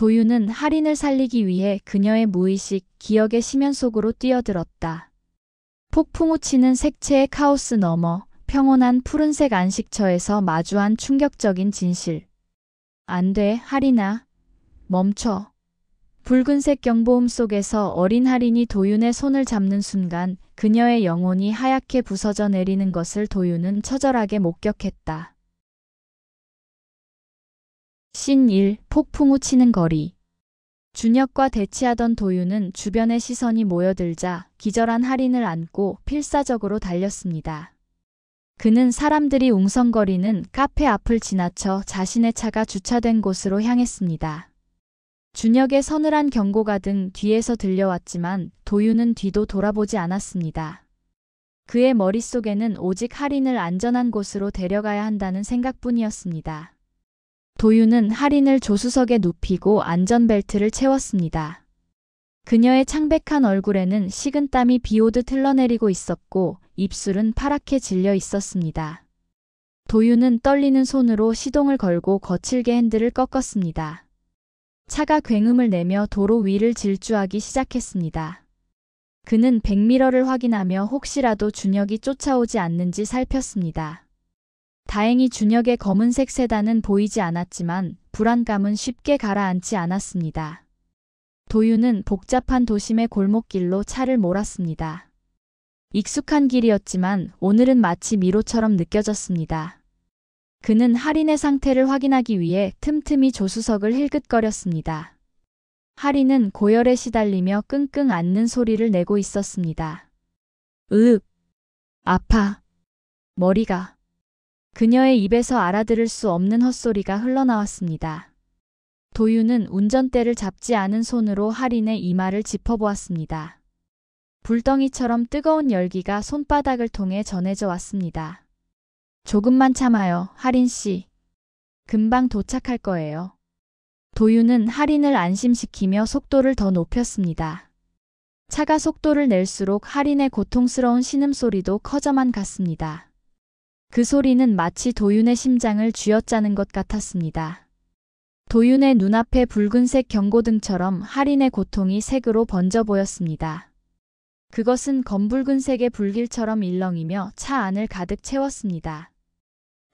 도유는 할인을 살리기 위해 그녀의 무의식, 기억의 심연 속으로 뛰어들었다. 폭풍 우치는 색채의 카오스 너머 평온한 푸른색 안식처에서 마주한 충격적인 진실. 안 돼, 할인아. 멈춰. 붉은색 경보음 속에서 어린 할인이 도윤의 손을 잡는 순간 그녀의 영혼이 하얗게 부서져 내리는 것을 도윤은 처절하게 목격했다. 신 1. 폭풍 우치는 거리. 준혁과 대치하던 도윤은 주변의 시선이 모여들자 기절한 할인을 안고 필사적으로 달렸습니다. 그는 사람들이 웅성거리는 카페 앞을 지나쳐 자신의 차가 주차된 곳으로 향했습니다. 준혁의 서늘한 경고가 등 뒤에서 들려왔지만 도윤은 뒤도 돌아보지 않았습니다. 그의 머릿속에는 오직 할인을 안전한 곳으로 데려가야 한다는 생각뿐이었습니다. 도윤은 할인을 조수석에 눕히고 안전벨트를 채웠습니다. 그녀의 창백한 얼굴에는 식은땀이 비오듯 흘러내리고 있었고 입술은 파랗게 질려 있었습니다. 도윤은 떨리는 손으로 시동을 걸고 거칠게 핸들을 꺾었습니다. 차가 굉음을 내며 도로 위를 질주하기 시작했습니다. 그는 백미러를 확인하며 혹시라도 준혁이 쫓아오지 않는지 살폈습니다. 다행히 준혁의 검은색 세단은 보이지 않았지만 불안감은 쉽게 가라앉지 않았습니다. 도윤은 복잡한 도심의 골목길로 차를 몰았습니다. 익숙한 길이었지만 오늘은 마치 미로처럼 느껴졌습니다. 그는 할인의 상태를 확인하기 위해 틈틈이 조수석을 힐끗거렸습니다. 할인은 고열에 시달리며 끙끙 앓는 소리를 내고 있었습니다. 으윽, 아파, 머리가. 그녀의 입에서 알아들을 수 없는 헛소리가 흘러나왔습니다. 도윤은 운전대를 잡지 않은 손으로 할인의 이마를 짚어보았습니다. 불덩이처럼 뜨거운 열기가 손바닥을 통해 전해져 왔습니다. 조금만 참아요, 할인 씨. 금방 도착할 거예요. 도윤은 할인을 안심시키며 속도를 더 높였습니다. 차가 속도를 낼수록 할인의 고통스러운 신음소리도 커져만 갔습니다. 그 소리는 마치 도윤의 심장을 쥐어짜는 것 같았습니다. 도윤의 눈앞에 붉은색 경고등처럼 할인의 고통이 색으로 번져 보였습니다. 그것은 검붉은색의 불길처럼 일렁이며 차 안을 가득 채웠습니다.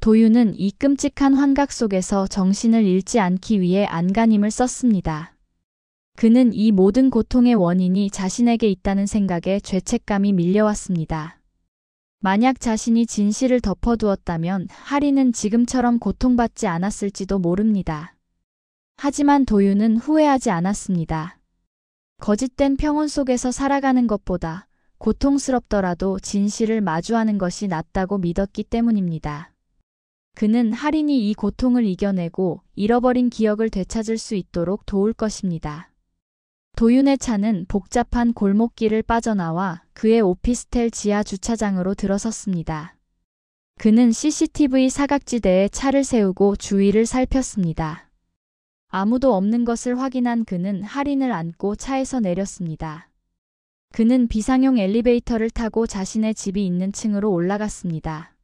도윤은 이 끔찍한 환각 속에서 정신을 잃지 않기 위해 안간힘을 썼습니다. 그는 이 모든 고통의 원인이 자신에게 있다는 생각에 죄책감이 밀려왔습니다. 만약 자신이 진실을 덮어두었다면 할인은 지금처럼 고통받지 않았을지도 모릅니다. 하지만 도윤은 후회하지 않았습니다. 거짓된 평온 속에서 살아가는 것보다 고통스럽더라도 진실을 마주하는 것이 낫다고 믿었기 때문입니다. 그는 할인이 이 고통을 이겨내고 잃어버린 기억을 되찾을 수 있도록 도울 것입니다. 도윤의 차는 복잡한 골목길을 빠져나와 그의 오피스텔 지하 주차장으로 들어섰습니다. 그는 CCTV 사각지대에 차를 세우고 주위를 살폈습니다. 아무도 없는 것을 확인한 그는 할인을 안고 차에서 내렸습니다. 그는 비상용 엘리베이터를 타고 자신의 집이 있는 층으로 올라갔습니다.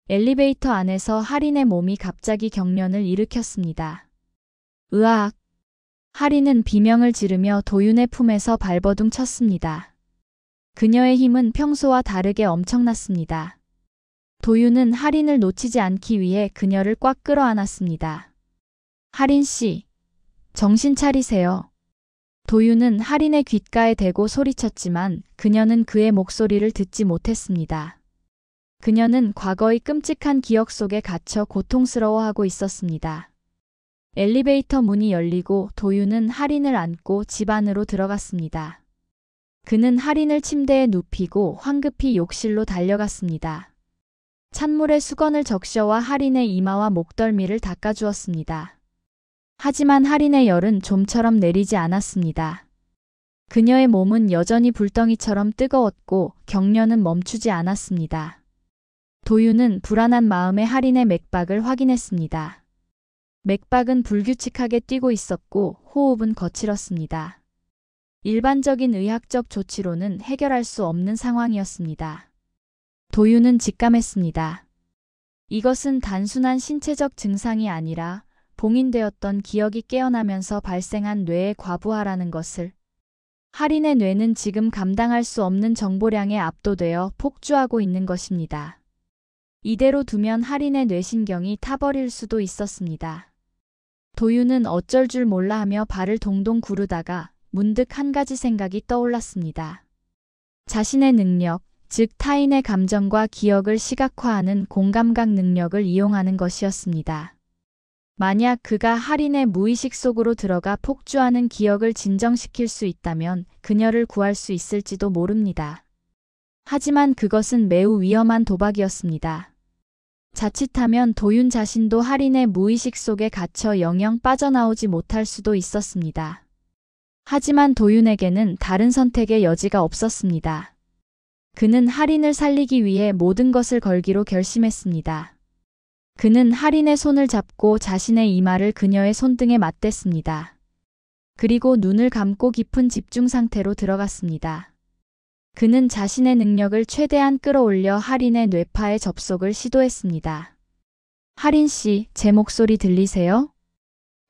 엘리베이터 안에서 할인의 몸이 갑자기 경련을 일으켰습니다. 으악! 할인은 비명을 지르며 도윤의 품에서 발버둥 쳤습니다. 그녀의 힘은 평소와 다르게 엄청났습니다. 도윤은 할인을 놓치지 않기 위해 그녀를 꽉 끌어안았습니다. 할인 씨, 정신 차리세요. 도윤은 할인의 귓가에 대고 소리쳤지만 그녀는 그의 목소리를 듣지 못했습니다. 그녀는 과거의 끔찍한 기억 속에 갇혀 고통스러워하고 있었습니다. 엘리베이터 문이 열리고 도윤은 할인을 안고 집 안으로 들어갔습니다. 그는 할인을 침대에 눕히고 황급히 욕실로 달려갔습니다. 찬물에 수건을 적셔와 할인의 이마와 목덜미를 닦아주었습니다. 하지만 할인의 열은 좀처럼 내리지 않았습니다. 그녀의 몸은 여전히 불덩이처럼 뜨거웠고 경련은 멈추지 않았습니다. 도윤은 불안한 마음에 할인의 맥박을 확인했습니다. 맥박은 불규칙하게 뛰고 있었고 호흡은 거칠었습니다. 일반적인 의학적 조치로는 해결할 수 없는 상황이었습니다. 도윤은 직감했습니다. 이것은 단순한 신체적 증상이 아니라 봉인되었던 기억이 깨어나면서 발생한 뇌의 과부하라는 것을. 할인의 뇌는 지금 감당할 수 없는 정보량에 압도되어 폭주하고 있는 것입니다. 이대로 두면 할인의 뇌신경이 타버릴 수도 있었습니다. 도윤은 어쩔 줄 몰라 하며 발을 동동 구르다가 문득 한 가지 생각이 떠올랐습니다. 자신의 능력, 즉 타인의 감정과 기억을 시각화하는 공감각 능력을 이용하는 것이었습니다. 만약 그가 할인의 무의식 속으로 들어가 폭주하는 기억을 진정시킬 수 있다면 그녀를 구할 수 있을지도 모릅니다. 하지만 그것은 매우 위험한 도박이었습니다. 자칫하면 도윤 자신도 할인의 무의식 속에 갇혀 영영 빠져나오지 못할 수도 있었습니다. 하지만 도윤에게는 다른 선택의 여지가 없었습니다. 그는 할인을 살리기 위해 모든 것을 걸기로 결심했습니다. 그는 할인의 손을 잡고 자신의 이마를 그녀의 손등에 맞댔습니다. 그리고 눈을 감고 깊은 집중 상태로 들어갔습니다. 그는 자신의 능력을 최대한 끌어올려 할인의 뇌파에 접속을 시도했습니다. 할인 씨, 제 목소리 들리세요?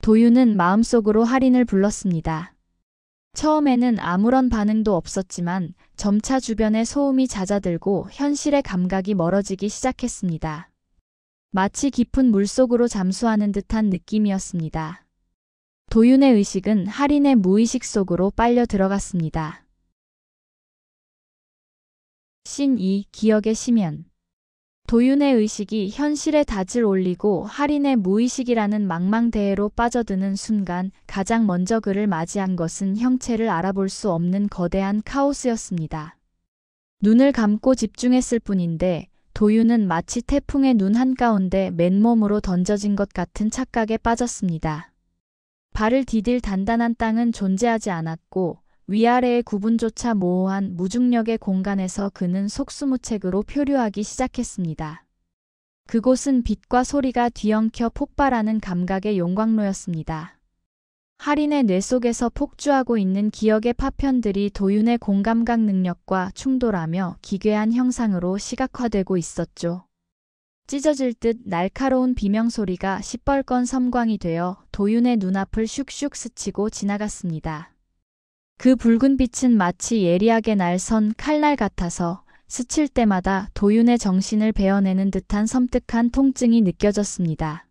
도윤은 마음속으로 할인을 불렀습니다. 처음에는 아무런 반응도 없었지만 점차 주변의 소음이 잦아들고 현실의 감각이 멀어지기 시작했습니다. 마치 깊은 물속으로 잠수하는 듯한 느낌이었습니다. 도윤의 의식은 할인의 무의식 속으로 빨려 들어갔습니다. 씬 2. 기억의 심연. 도윤의 의식이 현실에 닻을 올리고 할인의 무의식이라는 망망대해로 빠져드는 순간 가장 먼저 그를 맞이한 것은 형체를 알아볼 수 없는 거대한 카오스였습니다. 눈을 감고 집중했을 뿐인데 도윤은 마치 태풍의 눈 한가운데 맨몸으로 던져진 것 같은 착각에 빠졌습니다. 발을 디딜 단단한 땅은 존재하지 않았고 위아래의 구분조차 모호한 무중력의 공간에서 그는 속수무책으로 표류하기 시작했습니다. 그곳은 빛과 소리가 뒤엉켜 폭발하는 감각의 용광로였습니다. 할인의 뇌 속에서 폭주하고 있는 기억의 파편들이 도윤의 공감각 능력과 충돌하며 기괴한 형상으로 시각화되고 있었죠. 찢어질 듯 날카로운 비명소리가 시뻘건 섬광이 되어 도윤의 눈앞을 슉슉 스치고 지나갔습니다. 그 붉은 빛은 마치 예리하게 날선 칼날 같아서 스칠 때마다 도윤의 정신을 베어내는 듯한 섬뜩한 통증이 느껴졌습니다.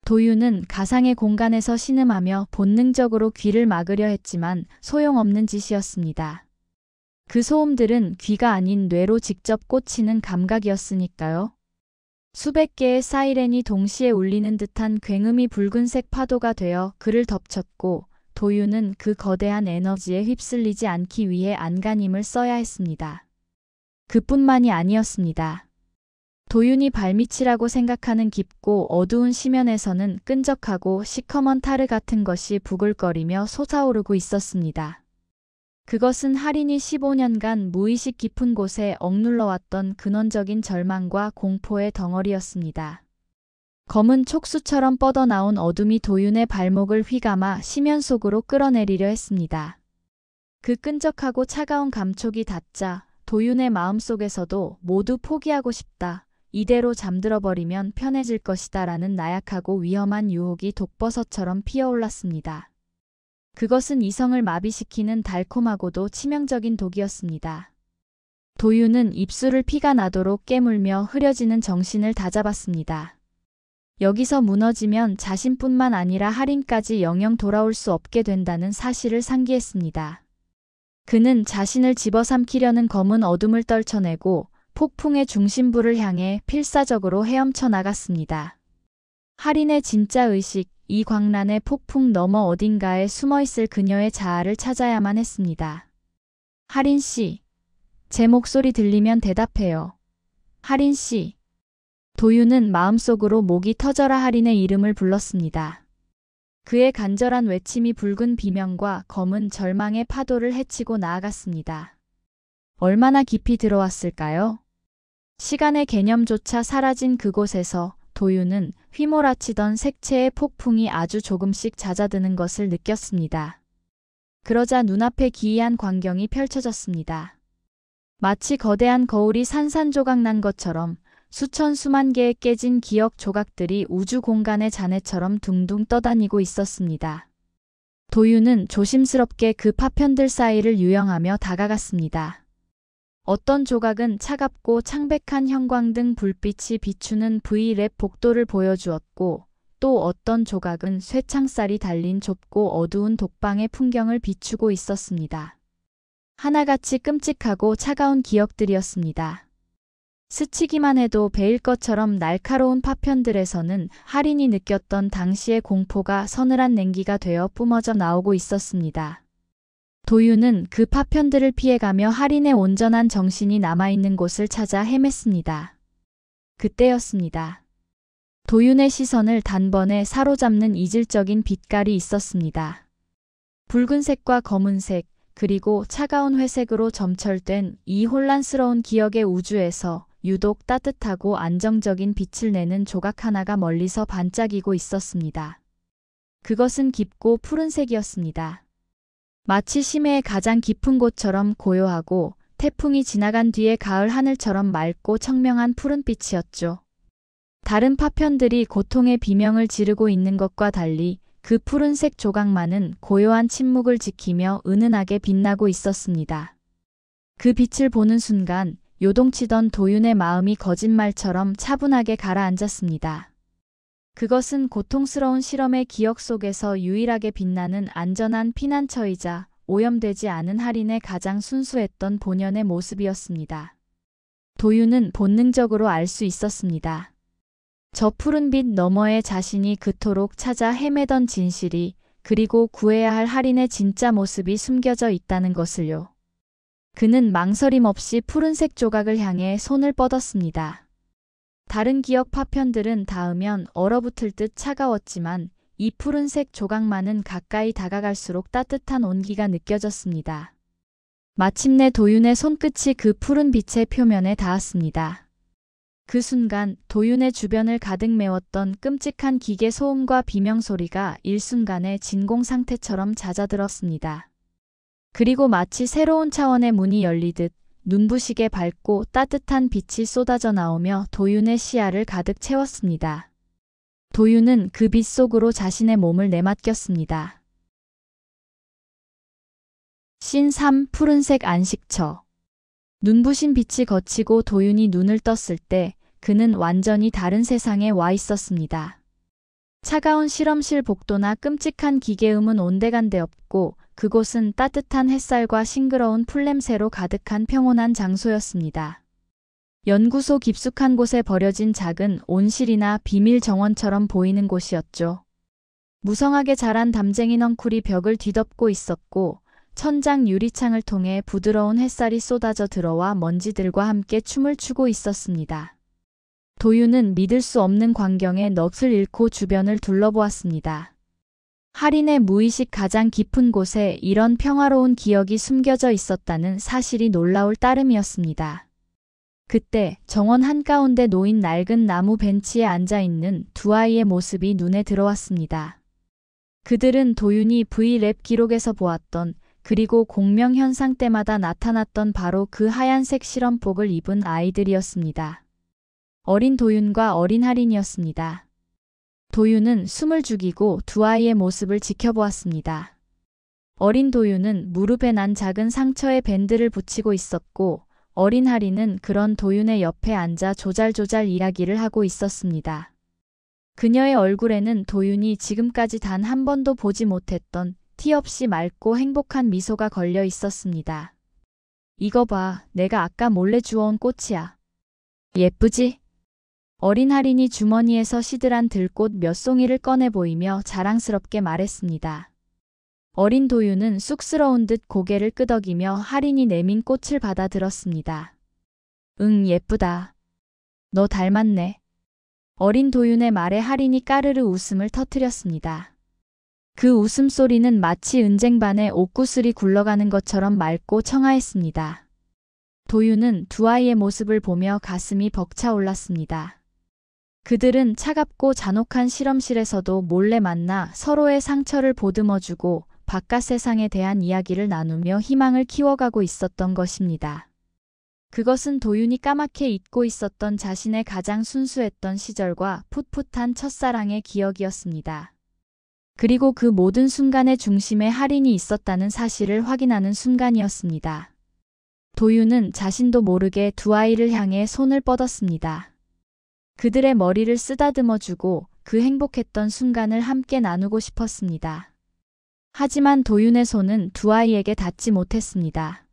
도윤은 가상의 공간에서 신음하며 본능적으로 귀를 막으려 했지만 소용없는 짓이었습니다. 그 소음들은 귀가 아닌 뇌로 직접 꽂히는 감각이었으니까요. 수백 개의 사이렌이 동시에 울리는 듯한 굉음이 붉은색 파도가 되어 그를 덮쳤고 도윤은 그 거대한 에너지에 휩쓸리지 않기 위해 안간힘을 써야 했습니다. 그뿐만이 아니었습니다. 도윤이 발밑이라고 생각하는 깊고 어두운 심연에서는 끈적하고 시커먼 타르 같은 것이 부글거리며 솟아오르고 있었습니다. 그것은 할인이 15년간 무의식 깊은 곳에 억눌러왔던 근원적인 절망과 공포의 덩어리였습니다. 검은 촉수처럼 뻗어나온 어둠이 도윤의 발목을 휘감아 심연 속으로 끌어내리려 했습니다. 그 끈적하고 차가운 감촉이 닿자 도윤의 마음속에서도 모두 포기하고 싶다. 이대로 잠들어버리면 편해질 것이다 라는 나약하고 위험한 유혹이 독버섯처럼 피어올랐습니다. 그것은 이성을 마비시키는 달콤하고도 치명적인 독이었습니다. 도윤은 입술을 피가 나도록 깨물며 흐려지는 정신을 다잡았습니다. 여기서 무너지면 자신뿐만 아니라 할인까지 영영 돌아올 수 없게 된다는 사실을 상기했습니다. 그는 자신을 집어삼키려는 검은 어둠을 떨쳐내고 폭풍의 중심부를 향해 필사적으로 헤엄쳐 나갔습니다. 할인의 진짜 의식, 이 광란의 폭풍 너머 어딘가에 숨어있을 그녀의 자아를 찾아야만 했습니다. 할인 씨, 제 목소리 들리면 대답해요. 할인 씨. 도윤은 마음속으로 목이 터져라 할인의 이름을 불렀습니다. 그의 간절한 외침이 붉은 비명과 검은 절망의 파도를 헤치고 나아갔습니다. 얼마나 깊이 들어왔을까요? 시간의 개념조차 사라진 그곳에서 도윤은 휘몰아치던 색채의 폭풍이 아주 조금씩 잦아드는 것을 느꼈습니다. 그러자 눈앞에 기이한 광경이 펼쳐졌습니다. 마치 거대한 거울이 산산조각 난 것처럼 수천 수만 개의 깨진 기억 조각들이 우주 공간의 잔해처럼 둥둥 떠다니고 있었습니다. 도윤은 조심스럽게 그 파편들 사이를 유영하며 다가갔습니다. 어떤 조각은 차갑고 창백한 형광등 불빛이 비추는 V랩 복도를 보여주었고, 또 어떤 조각은 쇠창살이 달린 좁고 어두운 독방의 풍경을 비추고 있었습니다. 하나같이 끔찍하고 차가운 기억들이었습니다. 스치기만 해도 베일 것처럼 날카로운 파편들에서는 할인이 느꼈던 당시의 공포가 서늘한 냉기가 되어 뿜어져 나오고 있었습니다. 도윤은 그 파편들을 피해가며 할인의 온전한 정신이 남아있는 곳을 찾아 헤맸습니다. 그때였습니다. 도윤의 시선을 단번에 사로잡는 이질적인 빛깔이 있었습니다. 붉은색과 검은색, 그리고 차가운 회색으로 점철된 이 혼란스러운 기억의 우주에서 유독 따뜻하고 안정적인 빛을 내는 조각 하나가 멀리서 반짝이고 있었습니다. 그것은 깊고 푸른색이었습니다. 마치 심해의 가장 깊은 곳처럼 고요하고 태풍이 지나간 뒤의 가을 하늘처럼 맑고 청명한 푸른빛이었죠. 다른 파편들이 고통의 비명을 지르고 있는 것과 달리 그 푸른색 조각만은 고요한 침묵을 지키며 은은하게 빛나고 있었습니다. 그 빛을 보는 순간 요동치던 도윤의 마음이 거짓말처럼 차분하게 가라앉았습니다. 그것은 고통스러운 실험의 기억 속에서 유일하게 빛나는 안전한 피난처이자 오염되지 않은 할인의 가장 순수했던 본연의 모습이었습니다. 도윤은 본능적으로 알 수 있었습니다. 저 푸른빛 너머에 자신이 그토록 찾아 헤매던 진실이, 그리고 구해야 할 할인의 진짜 모습이 숨겨져 있다는 것을요. 그는 망설임 없이 푸른색 조각을 향해 손을 뻗었습니다. 다른 기억 파편들은 닿으면 얼어붙을 듯 차가웠지만 이 푸른색 조각만은 가까이 다가갈수록 따뜻한 온기가 느껴졌습니다. 마침내 도윤의 손끝이 그 푸른 빛의 표면에 닿았습니다. 그 순간 도윤의 주변을 가득 메웠던 끔찍한 기계 소음과 비명소리가 일순간에 진공 상태처럼 잦아들었습니다. 그리고 마치 새로운 차원의 문이 열리듯 눈부시게 밝고 따뜻한 빛이 쏟아져 나오며 도윤의 시야를 가득 채웠습니다. 도윤은 그 빛 속으로 자신의 몸을 내맡겼습니다. 씬 3. 푸른색 안식처. 눈부신 빛이 거치고 도윤이 눈을 떴을 때 그는 완전히 다른 세상에 와 있었습니다. 차가운 실험실 복도나 끔찍한 기계음은 온데간데 없고 그곳은 따뜻한 햇살과 싱그러운 풀냄새로 가득한 평온한 장소였습니다. 연구소 깊숙한 곳에 버려진 작은 온실이나 비밀 정원처럼 보이는 곳이었죠. 무성하게 자란 담쟁이 넝쿨이 벽을 뒤덮고 있었고 천장 유리창을 통해 부드러운 햇살이 쏟아져 들어와 먼지들과 함께 춤을 추고 있었습니다. 도윤은 믿을 수 없는 광경에 넋을 잃고 주변을 둘러보았습니다. 할인의 무의식 가장 깊은 곳에 이런 평화로운 기억이 숨겨져 있었다는 사실이 놀라울 따름이었습니다. 그때 정원 한가운데 놓인 낡은 나무 벤치에 앉아있는 두 아이의 모습이 눈에 들어왔습니다. 그들은 도윤이 V랩 기록에서 보았던, 그리고 공명 현상 때마다 나타났던 바로 그 하얀색 실험복을 입은 아이들이었습니다. 어린 도윤과 어린 할인이었습니다. 도윤은 숨을 죽이고 두 아이의 모습을 지켜보았습니다. 어린 도윤은 무릎에 난 작은 상처에 밴드를 붙이고 있었고 어린 할인은 그런 도윤의 옆에 앉아 조잘조잘 이야기를 하고 있었습니다. 그녀의 얼굴에는 도윤이 지금까지 단 한 번도 보지 못했던 티 없이 맑고 행복한 미소가 걸려 있었습니다. 이거 봐, 내가 아까 몰래 주워온 꽃이야. 예쁘지? 어린 할인이 주머니에서 시들한 들꽃 몇 송이를 꺼내 보이며 자랑스럽게 말했습니다. 어린 도윤은 쑥스러운 듯 고개를 끄덕이며 할인이 내민 꽃을 받아들었습니다. 응, 예쁘다. 너 닮았네. 어린 도윤의 말에 할인이 까르르 웃음을 터뜨렸습니다. 그 웃음소리는 마치 은쟁반에 옥구슬이 굴러가는 것처럼 맑고 청아했습니다. 도윤은 두 아이의 모습을 보며 가슴이 벅차올랐습니다. 그들은 차갑고 잔혹한 실험실에서도 몰래 만나 서로의 상처를 보듬어주고 바깥 세상에 대한 이야기를 나누며 희망을 키워가고 있었던 것입니다. 그것은 도윤이 까맣게 잊고 있었던 자신의 가장 순수했던 시절과 풋풋한 첫사랑의 기억이었습니다. 그리고 그 모든 순간의 중심에 할인이 있었다는 사실을 확인하는 순간이었습니다. 도윤은 자신도 모르게 두 아이를 향해 손을 뻗었습니다. 그들의 머리를 쓰다듬어주고 그 행복했던 순간을 함께 나누고 싶었습니다. 하지만 도윤의 손은 두 아이에게 닿지 못했습니다.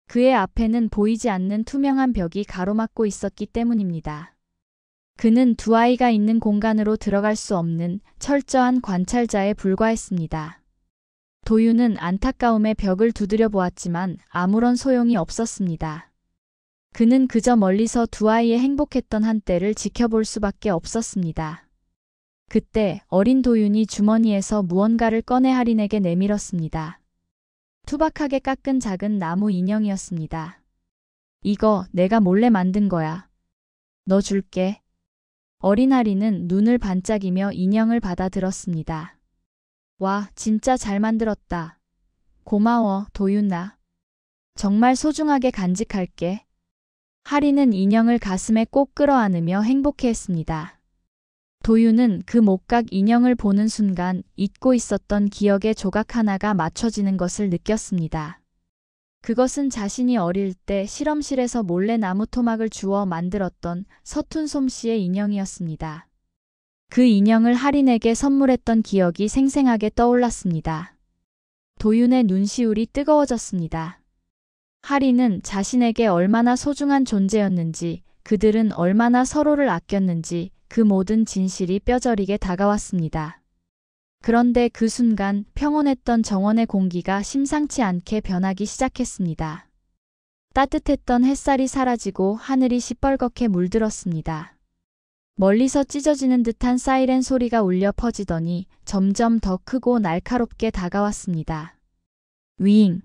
그의 앞에는 보이지 않는 투명한 벽이 가로막고 있었기 때문입니다. 그는 두 아이가 있는 공간으로 들어갈 수 없는 철저한 관찰자에 불과했습니다. 도윤은 안타까움에 벽을 두드려 보았지만 아무런 소용이 없었습니다. 그는 그저 멀리서 두 아이의 행복했던 한때를 지켜볼 수밖에 없었습니다. 그때 어린 도윤이 주머니에서 무언가를 꺼내 할인에게 내밀었습니다. 투박하게 깎은 작은 나무 인형이었습니다. 이거 내가 몰래 만든 거야. 너 줄게. 어린 할인은 눈을 반짝이며 인형을 받아들었습니다. 와, 진짜 잘 만들었다. 고마워, 도윤아. 정말 소중하게 간직할게. 할인은 인형을 가슴에 꼭 끌어안으며 행복해했습니다. 도윤은 그 목각 인형을 보는 순간 잊고 있었던 기억의 조각 하나가 맞춰지는 것을 느꼈습니다. 그것은 자신이 어릴 때 실험실에서 몰래 나무 토막을 주워 만들었던 서툰 솜씨의 인형이었습니다. 그 인형을 할인에게 선물했던 기억이 생생하게 떠올랐습니다. 도윤의 눈시울이 뜨거워졌습니다. 할인은 자신에게 얼마나 소중한 존재였는지, 그들은 얼마나 서로를 아꼈는지 그 모든 진실이 뼈저리게 다가왔습니다. 그런데 그 순간 평온했던 정원의 공기가 심상치 않게 변하기 시작했습니다. 따뜻했던 햇살이 사라지고 하늘이 시뻘겋게 물들었습니다. 멀리서 찢어지는 듯한 사이렌 소리가 울려 퍼지더니 점점 더 크고 날카롭게 다가왔습니다. 윙,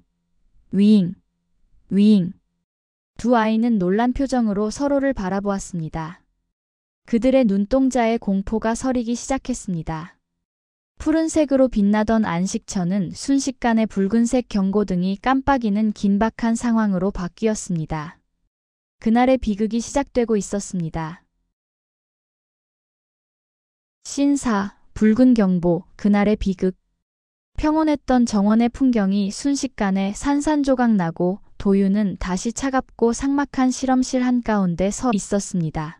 윙, 윙. 두 아이는 놀란 표정으로 서로를 바라보았습니다. 그들의 눈동자에 공포가 서리기 시작했습니다. 푸른색으로 빛나던 안식처는 순식간에 붉은색 경고등이 깜빡이는 긴박한 상황으로 바뀌었습니다. 그날의 비극이 시작되고 있었습니다. 신사, 붉은 경보, 그날의 비극. 평온했던 정원의 풍경이 순식간에 산산조각 나고 도윤은 다시 차갑고 삭막한 실험실 한가운데 서 있었습니다.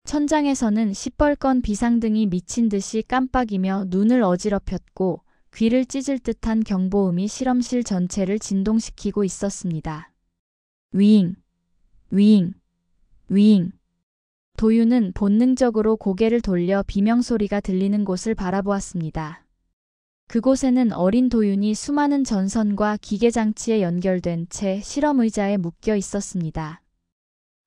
천장에서는 시뻘건 비상등이 미친 듯이 깜빡이며 눈을 어지럽혔고 귀를 찢을 듯한 경보음이 실험실 전체를 진동시키고 있었습니다. 윙, 윙, 윙. 도윤은 본능적으로 고개를 돌려 비명소리가 들리는 곳을 바라보았습니다. 그곳에는 어린 도윤이 수많은 전선과 기계장치에 연결된 채 실험 의자에 묶여 있었습니다.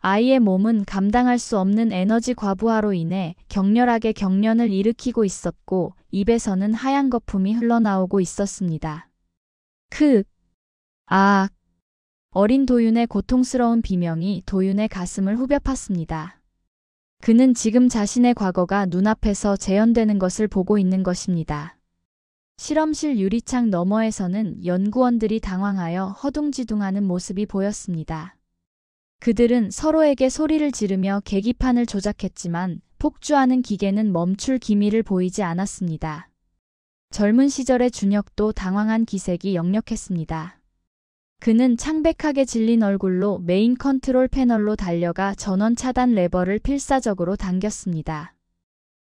아이의 몸은 감당할 수 없는 에너지 과부하로 인해 격렬하게 경련을 일으키고 있었고 입에서는 하얀 거품이 흘러나오고 있었습니다. 아! 어린 도윤의 고통스러운 비명이 도윤의 가슴을 후벼 팠습니다. 그는 지금 자신의 과거가 눈앞에서 재현되는 것을 보고 있는 것입니다. 실험실 유리창 너머에서는 연구원들이 당황하여 허둥지둥하는 모습이 보였습니다. 그들은 서로에게 소리를 지르며 계기판을 조작했지만 폭주하는 기계는 멈출 기미를 보이지 않았습니다. 젊은 시절의 준혁도 당황한 기색이 역력했습니다. 그는 창백하게 질린 얼굴로 메인 컨트롤 패널로 달려가 전원 차단 레버를 필사적으로 당겼습니다.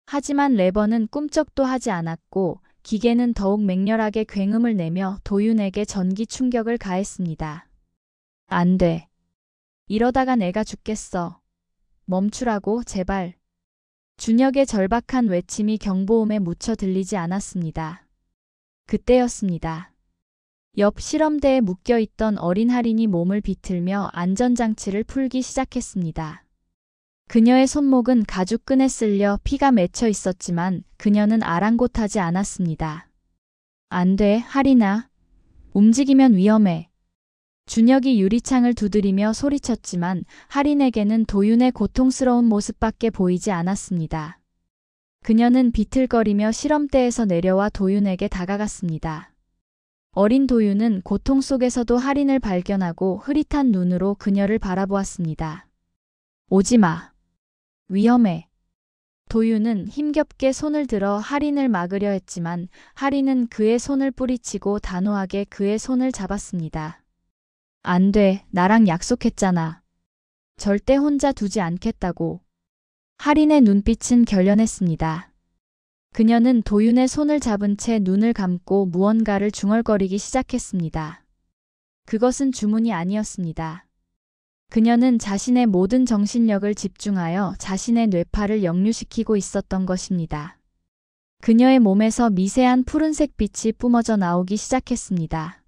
하지만 레버는 꿈쩍도 하지 않았고 기계는 더욱 맹렬하게 굉음을 내며 도윤에게 전기 충격을 가했습니다. 안 돼. 이러다가 내가 죽겠어. 멈추라고, 제발. 준혁의 절박한 외침이 경보음에 묻혀 들리지 않았습니다. 그때였습니다. 옆 실험대에 묶여있던 어린 할인이 몸을 비틀며 안전장치를 풀기 시작했습니다. 그녀의 손목은 가죽끈에 쓸려 피가 맺혀 있었지만 그녀는 아랑곳하지 않았습니다. 안 돼, 할인아. 움직이면 위험해. 준혁이 유리창을 두드리며 소리쳤지만 할인에게는 도윤의 고통스러운 모습밖에 보이지 않았습니다. 그녀는 비틀거리며 실험대에서 내려와 도윤에게 다가갔습니다. 어린 도윤은 고통 속에서도 할인을 발견하고 흐릿한 눈으로 그녀를 바라보았습니다. 오지 마. 위험해. 도윤은 힘겹게 손을 들어 할인을 막으려 했지만 할인은 그의 손을 뿌리치고 단호하게 그의 손을 잡았습니다. 안 돼, 나랑 약속했잖아. 절대 혼자 두지 않겠다고. 할인의 눈빛은 결연했습니다. 그녀는 도윤의 손을 잡은 채 눈을 감고 무언가를 중얼거리기 시작했습니다. 그것은 주문이 아니었습니다. 그녀는 자신의 모든 정신력을 집중하여 자신의 뇌파를 역류시키고 있었던 것입니다. 그녀의 몸에서 미세한 푸른색 빛이 뿜어져 나오기 시작했습니다.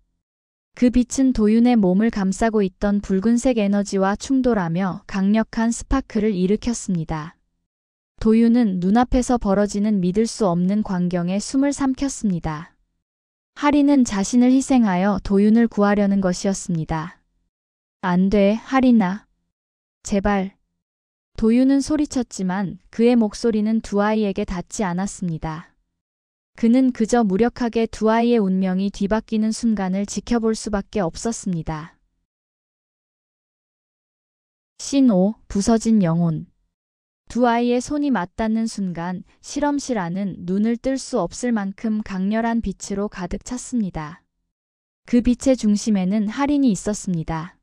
그 빛은 도윤의 몸을 감싸고 있던 붉은색 에너지와 충돌하며 강력한 스파크를 일으켰습니다. 도윤은 눈앞에서 벌어지는 믿을 수 없는 광경에 숨을 삼켰습니다. 할인은 자신을 희생하여 도윤을 구하려는 것이었습니다. 안 돼, 할인아. 제발. 도윤은 소리쳤지만 그의 목소리는 두 아이에게 닿지 않았습니다. 그는 그저 무력하게 두 아이의 운명이 뒤바뀌는 순간을 지켜볼 수밖에 없었습니다. 씬 5. 부서진 영혼. 두 아이의 손이 맞닿는 순간 실험실 안은 눈을 뜰 수 없을 만큼 강렬한 빛으로 가득 찼습니다. 그 빛의 중심에는 할인이 있었습니다.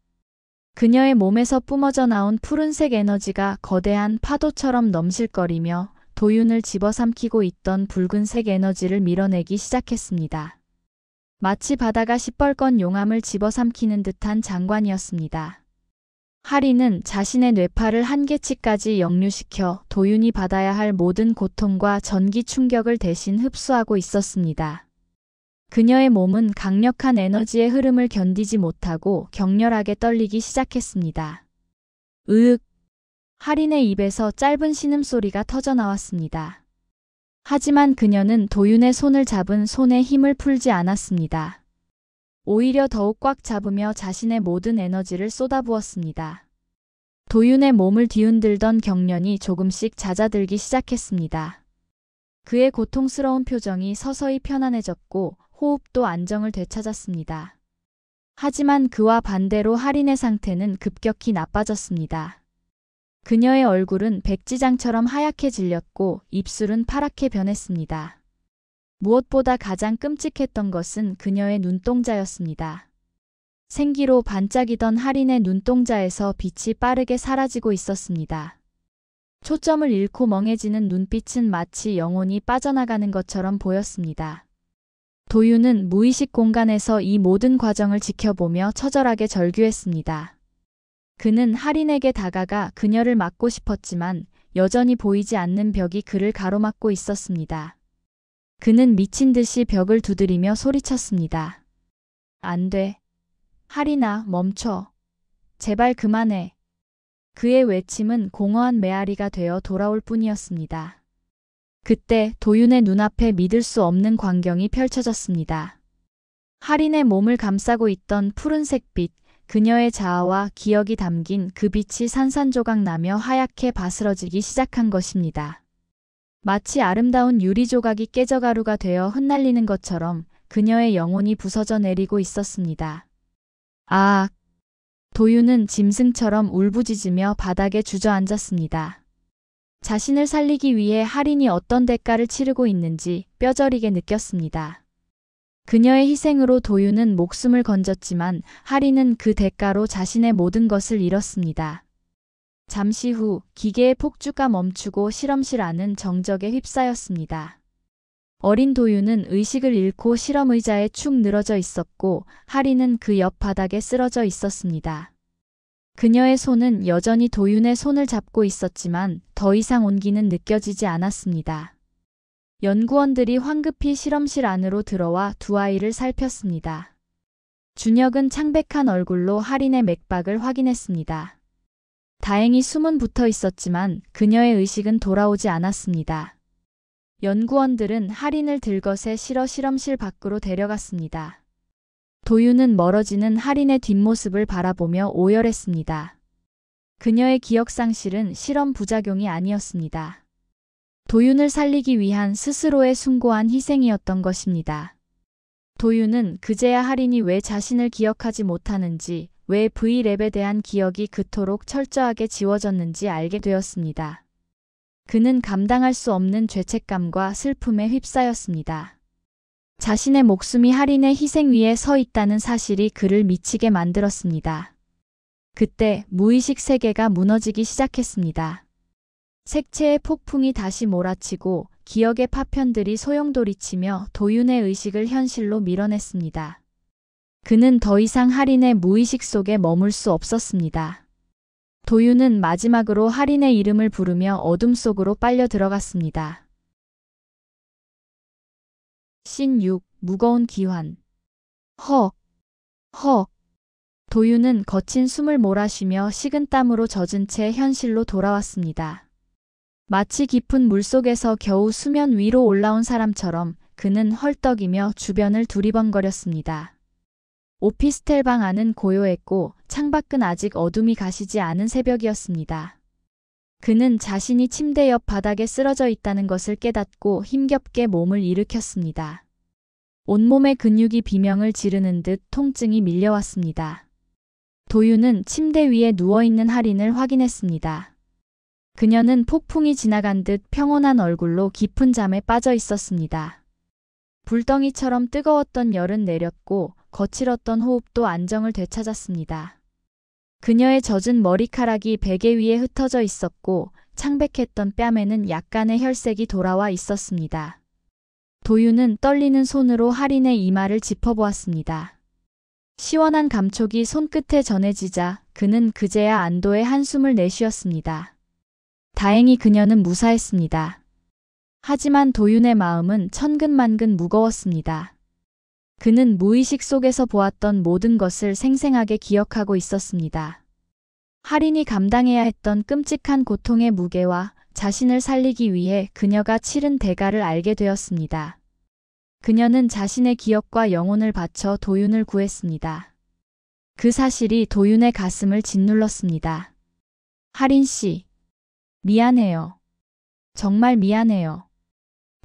그녀의 몸에서 뿜어져 나온 푸른색 에너지가 거대한 파도처럼 넘실거리며 도윤을 집어삼키고 있던 붉은색 에너지를 밀어내기 시작했습니다. 마치 바다가 시뻘건 용암을 집어삼키는 듯한 장관이었습니다. 할인은 자신의 뇌파를 한계치까지 역류시켜 도윤이 받아야 할 모든 고통과 전기 충격을 대신 흡수하고 있었습니다. 그녀의 몸은 강력한 에너지의 흐름을 견디지 못하고 격렬하게 떨리기 시작했습니다. 으윽! 할인의 입에서 짧은 신음소리가 터져나왔습니다. 하지만 그녀는 도윤의 손을 잡은 손에 힘을 풀지 않았습니다. 오히려 더욱 꽉 잡으며 자신의 모든 에너지를 쏟아부었습니다. 도윤의 몸을 뒤흔들던 경련이 조금씩 잦아들기 시작했습니다. 그의 고통스러운 표정이 서서히 편안해졌고 호흡도 안정을 되찾았습니다. 하지만 그와 반대로 할인의 상태는 급격히 나빠졌습니다. 그녀의 얼굴은 백지장처럼 하얗게 질렸고 입술은 파랗게 변했습니다. 무엇보다 가장 끔찍했던 것은 그녀의 눈동자였습니다. 생기로 반짝이던 할인의 눈동자에서 빛이 빠르게 사라지고 있었습니다. 초점을 잃고 멍해지는 눈빛은 마치 영혼이 빠져나가는 것처럼 보였습니다. 도윤은 무의식 공간에서 이 모든 과정을 지켜보며 처절하게 절규했습니다. 그는 할인에게 다가가 그녀를 막고 싶었지만 여전히 보이지 않는 벽이 그를 가로막고 있었습니다. 그는 미친 듯이 벽을 두드리며 소리쳤습니다. 안 돼. 할인아, 멈춰. 제발 그만해. 그의 외침은 공허한 메아리가 되어 돌아올 뿐이었습니다. 그때 도윤의 눈앞에 믿을 수 없는 광경이 펼쳐졌습니다. 할인의 몸을 감싸고 있던 푸른색 빛, 그녀의 자아와 기억이 담긴 그 빛이 산산조각 나며 하얗게 바스러지기 시작한 것입니다. 마치 아름다운 유리 조각이 깨져 가루가 되어 흩날리는 것처럼 그녀의 영혼이 부서져 내리고 있었습니다. 아! 도윤은 짐승처럼 울부짖으며 바닥에 주저앉았습니다. 자신을 살리기 위해 할인이 어떤 대가를 치르고 있는지 뼈저리게 느꼈습니다. 그녀의 희생으로 도윤은 목숨을 건졌지만 할인은 그 대가로 자신의 모든 것을 잃었습니다. 잠시 후 기계의 폭주가 멈추고 실험실 안은 정적에 휩싸였습니다. 어린 도윤은 의식을 잃고 실험 의자에 축 늘어져 있었고 할인은 그 옆 바닥에 쓰러져 있었습니다. 그녀의 손은 여전히 도윤의 손을 잡고 있었지만 더 이상 온기는 느껴지지 않았습니다. 연구원들이 황급히 실험실 안으로 들어와 두 아이를 살폈습니다. 준혁은 창백한 얼굴로 할인의 맥박을 확인했습니다. 다행히 숨은 붙어 있었지만 그녀의 의식은 돌아오지 않았습니다. 연구원들은 할인을 들것에 실어 실험실 밖으로 데려갔습니다. 도윤은 멀어지는 할인의 뒷모습을 바라보며 오열했습니다. 그녀의 기억상실은 실험 부작용이 아니었습니다. 도윤을 살리기 위한 스스로의 숭고한 희생이었던 것입니다. 도윤은 그제야 할인이 왜 자신을 기억하지 못하는지, 왜 V랩에 대한 기억이 그토록 철저하게 지워졌는지 알게 되었습니다. 그는 감당할 수 없는 죄책감과 슬픔에 휩싸였습니다. 자신의 목숨이 할인의 희생 위에 서 있다는 사실이 그를 미치게 만들었습니다. 그때 무의식 세계가 무너지기 시작했습니다. 색채의 폭풍이 다시 몰아치고 기억의 파편들이 소용돌이치며 도윤의 의식을 현실로 밀어냈습니다. 그는 더 이상 할인의 무의식 속에 머물 수 없었습니다. 도윤은 마지막으로 할인의 이름을 부르며 어둠 속으로 빨려 들어갔습니다. 씬 6. 무거운 기환. 헉. 도윤은 거친 숨을 몰아쉬며 식은땀으로 젖은 채 현실로 돌아왔습니다. 마치 깊은 물속에서 겨우 수면 위로 올라온 사람처럼 그는 헐떡이며 주변을 두리번거렸습니다. 오피스텔 방 안은 고요했고 창밖은 아직 어둠이 가시지 않은 새벽이었습니다. 그는 자신이 침대 옆 바닥에 쓰러져 있다는 것을 깨닫고 힘겹게 몸을 일으켰습니다. 온몸의 근육이 비명을 지르는 듯 통증이 밀려왔습니다. 도윤은 침대 위에 누워있는 할인을 확인했습니다. 그녀는 폭풍이 지나간 듯 평온한 얼굴로 깊은 잠에 빠져 있었습니다. 불덩이처럼 뜨거웠던 열은 내렸고 거칠었던 호흡도 안정을 되찾았습니다. 그녀의 젖은 머리카락이 베개 위에 흩어져 있었고 창백했던 뺨에는 약간의 혈색이 돌아와 있었습니다. 도윤은 떨리는 손으로 할인의 이마를 짚어보았습니다. 시원한 감촉이 손끝에 전해지자 그는 그제야 안도의 한숨을 내쉬었습니다. 다행히 그녀는 무사했습니다. 하지만 도윤의 마음은 천근만근 무거웠습니다. 그는 무의식 속에서 보았던 모든 것을 생생하게 기억하고 있었습니다. 할인이 감당해야 했던 끔찍한 고통의 무게와 자신을 살리기 위해 그녀가 치른 대가를 알게 되었습니다. 그녀는 자신의 기억과 영혼을 바쳐 도윤을 구했습니다. 그 사실이 도윤의 가슴을 짓눌렀습니다. 할인 씨. 미안해요. 정말 미안해요.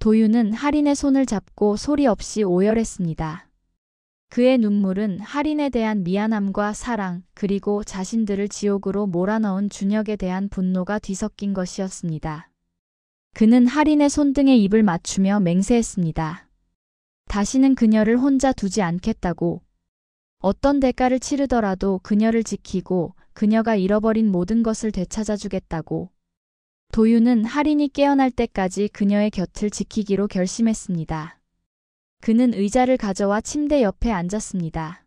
도윤은 할인의 손을 잡고 소리 없이 오열했습니다. 그의 눈물은 할인에 대한 미안함과 사랑, 그리고 자신들을 지옥으로 몰아넣은 준혁에 대한 분노가 뒤섞인 것이었습니다. 그는 할인의 손등에 입을 맞추며 맹세했습니다. 다시는 그녀를 혼자 두지 않겠다고. 어떤 대가를 치르더라도 그녀를 지키고 그녀가 잃어버린 모든 것을 되찾아주겠다고. 도윤은 할인이 깨어날 때까지 그녀의 곁을 지키기로 결심했습니다. 그는 의자를 가져와 침대 옆에 앉았습니다.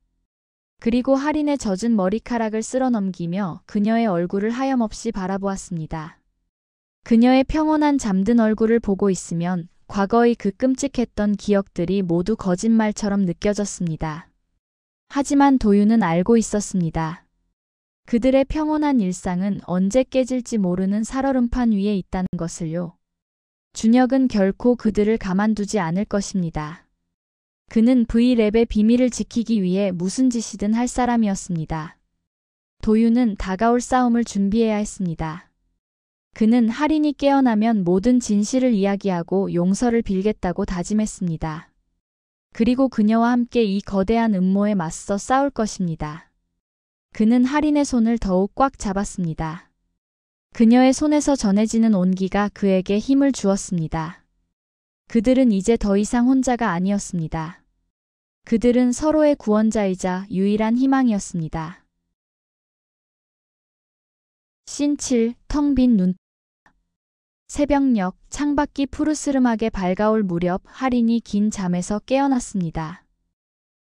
그리고 할인의 젖은 머리카락을 쓸어넘기며 그녀의 얼굴을 하염없이 바라보았습니다. 그녀의 평온한 잠든 얼굴을 보고 있으면 과거의 그 끔찍했던 기억들이 모두 거짓말처럼 느껴졌습니다. 하지만 도윤은 알고 있었습니다. 그들의 평온한 일상은 언제 깨질지 모르는 살얼음판 위에 있다는 것을요. 준혁은 결코 그들을 가만두지 않을 것입니다. 그는 V랩의 비밀을 지키기 위해 무슨 짓이든 할 사람이었습니다. 도윤은 다가올 싸움을 준비해야 했습니다. 그는 할인이 깨어나면 모든 진실을 이야기하고 용서를 빌겠다고 다짐했습니다. 그리고 그녀와 함께 이 거대한 음모에 맞서 싸울 것입니다. 그는 할인의 손을 더욱 꽉 잡았습니다. 그녀의 손에서 전해지는 온기가 그에게 힘을 주었습니다. 그들은 이제 더 이상 혼자가 아니었습니다. 그들은 서로의 구원자이자 유일한 희망이었습니다. 씬 7. 텅 빈 눈. 새벽녘 창밖이 푸르스름하게 밝아올 무렵 할인이 긴 잠에서 깨어났습니다.